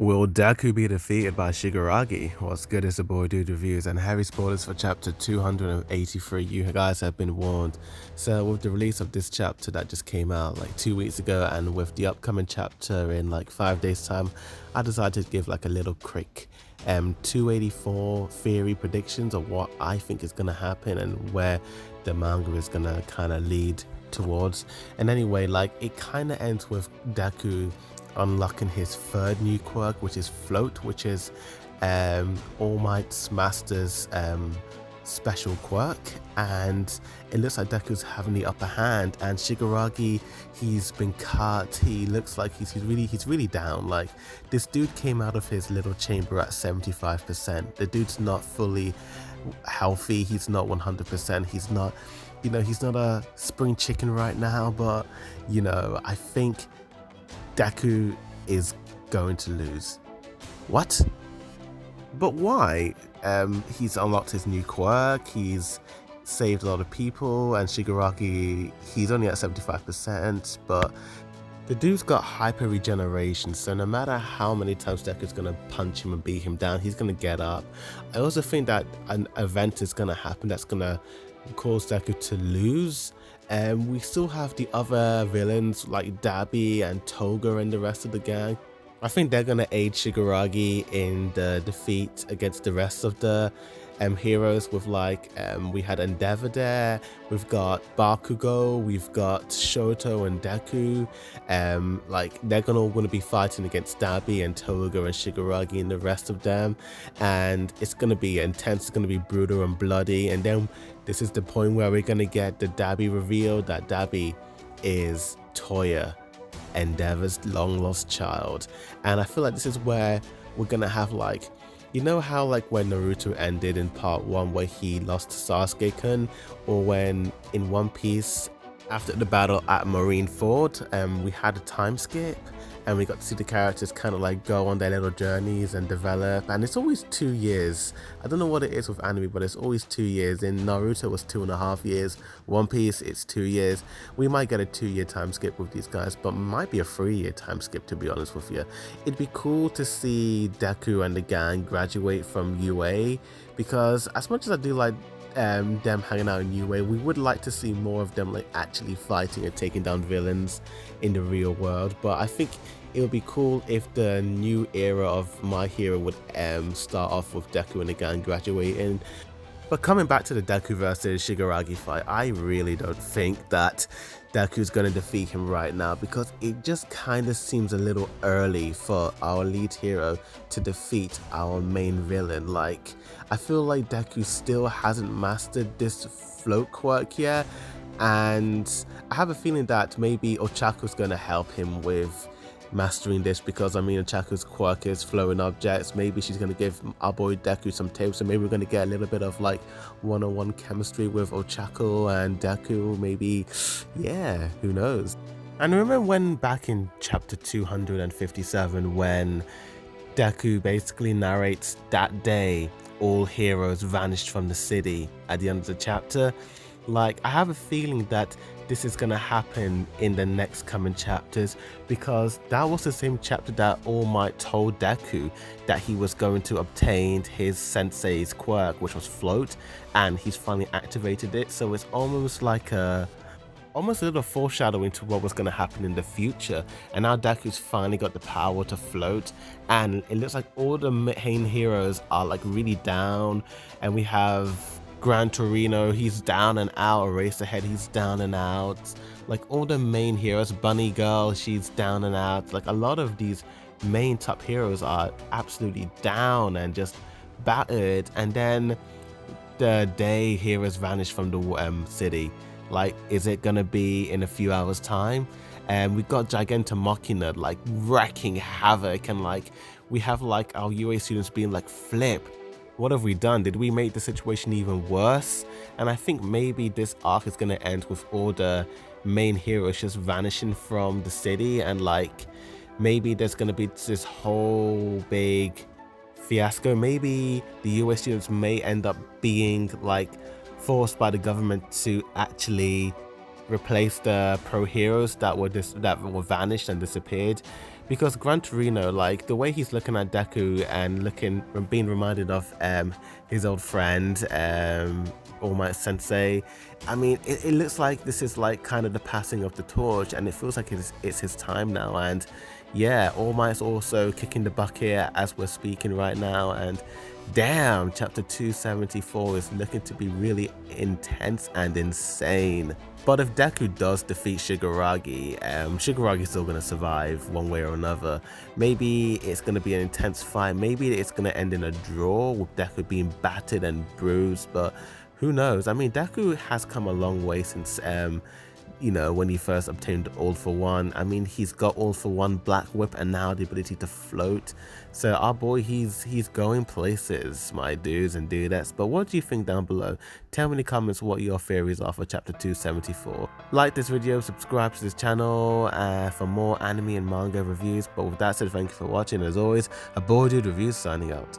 Will Deku be defeated by Shigaraki? What's good is the boy dude reviews and heavy spoilers for chapter 283. You guys have been warned. So with the release of this chapter that just came out like 2 weeks ago, and with the upcoming chapter in like 5 days time, I decided to give like a little quick 284 theory predictions of what I think is gonna happen and where the manga is gonna kind of lead towards. And anyway, like it kind of ends with Deku unlocking his third new quirk, which is Float, which is All Might's master's special quirk, and it looks like Deku's having the upper hand. And Shigaraki, he's been cut. He looks like he's really down. Like, this dude came out of his little chamber at 75%. The dude's not fully healthy. He's not 100%. He's not, he's not a spring chicken right now. But I think Deku is going to lose. What? But why? He's unlocked his new quirk, he's saved a lot of people, and Shigaraki, he's only at 75%, but the dude's got hyper regeneration, so no matter how many times Deku's gonna punch him and beat him down, he's gonna get up. I also think that an event is gonna happen that's gonna cause Deku to lose. We still have the other villains like Dabi and Toga and the rest of the gang. I think they're gonna aid Shigaraki in the defeat against the rest of the heroes. With we had Endeavor there, we've got Bakugo, we've got Shoto and Deku. They're all gonna be fighting against Dabi and Toga and Shigaraki and the rest of them, and it's gonna be intense. It's gonna be brutal and bloody. And then this is the point where we're gonna get the Dabi reveal that Dabi is Toya, Endeavor's long lost child. And I feel like this is where we're gonna have how when Naruto ended in part 1 where he lost to Sasuke-kun, or when in One Piece after the battle at Marineford we had a time skip and we got to see the characters kind of go on their little journeys and develop, and it's always 2 years. I don't know what it is with anime, but it's always 2 years. In Naruto it was 2.5 years, One Piece it's 2 years. We might get a 2-year time skip with these guys, but might be a 3-year time skip, to be honest with you. It'd be cool to see Deku and the gang graduate from UA, because as much as I do like them hanging out in UA, we would like to see more of them actually fighting and taking down villains in the real world. But I think it would be cool if the new era of My Hero would start off with Deku and the gang graduating. But coming back to the Deku versus Shigaraki fight, I really don't think that Deku's going to defeat him right now, because it just kind of seems a little early for our lead hero to defeat our main villain. I feel like Deku still hasn't mastered this float quirk yet, and I have a feeling that maybe Ochako's going to help him with mastering this, because Ochako's quirk is flowing objects. Maybe she's going to give our boy Deku some tips, and maybe we're going to get a little bit of one-on-one chemistry with Ochako and Deku, maybe. Yeah, who knows. And remember when back in chapter 257 when Deku basically narrates that day all heroes vanished from the city at the end of the chapter? I have a feeling that this is gonna happen in the next coming chapters, because that was the same chapter that All Might told Deku that he was going to obtain his sensei's quirk, which was Float, and he's finally activated it. So it's almost almost a little foreshadowing to what was going to happen in the future. And now Deku's finally got the power to float, and it looks like all the main heroes are really down. And we have Gran Torino, he's down and out. Eraserhead, he's down and out. All the main heroes, Bunny Girl, she's down and out. A lot of these main top heroes are absolutely down and just battered. And then the day heroes vanish from the city. Is it gonna be in a few hours time? And we got Gigantomachina wrecking havoc, and we have our UA students being Flip, what have we done? Did we make the situation even worse? And I think maybe this arc is gonna end with all the main heroes just vanishing from the city, and maybe there's gonna be this whole big fiasco. Maybe the UA students may end up being forced by the government to actually replace the pro heroes that were vanished and disappeared. Because Gran Torino, like the way he's looking at Deku and being reminded of his old friend All Might Sensei, I mean, it looks like this is like kind of the passing of the torch, and it feels like it's his time now. And yeah, All Might's also kicking the bucket as we're speaking right now, and damn, chapter 274 is looking to be really intense and insane. But if Deku does defeat Shigaraki, Shigaraki's still going to survive one way or another. Maybe it's going to be an intense fight, maybe it's going to end in a draw with Deku being battered and bruised, but who knows? I mean, Deku has come a long way since you know, when he first obtained All for One. I mean, he's got All for One, Black Whip, and now the ability to float. So our boy, he's going places, my dudes and dudettes. But what do you think down below? Tell me in the comments what your theories are for chapter 274. Like this video, subscribe to this channel for more anime and manga reviews. But with that said, thank you for watching. As always, a boy dude reviews signing out.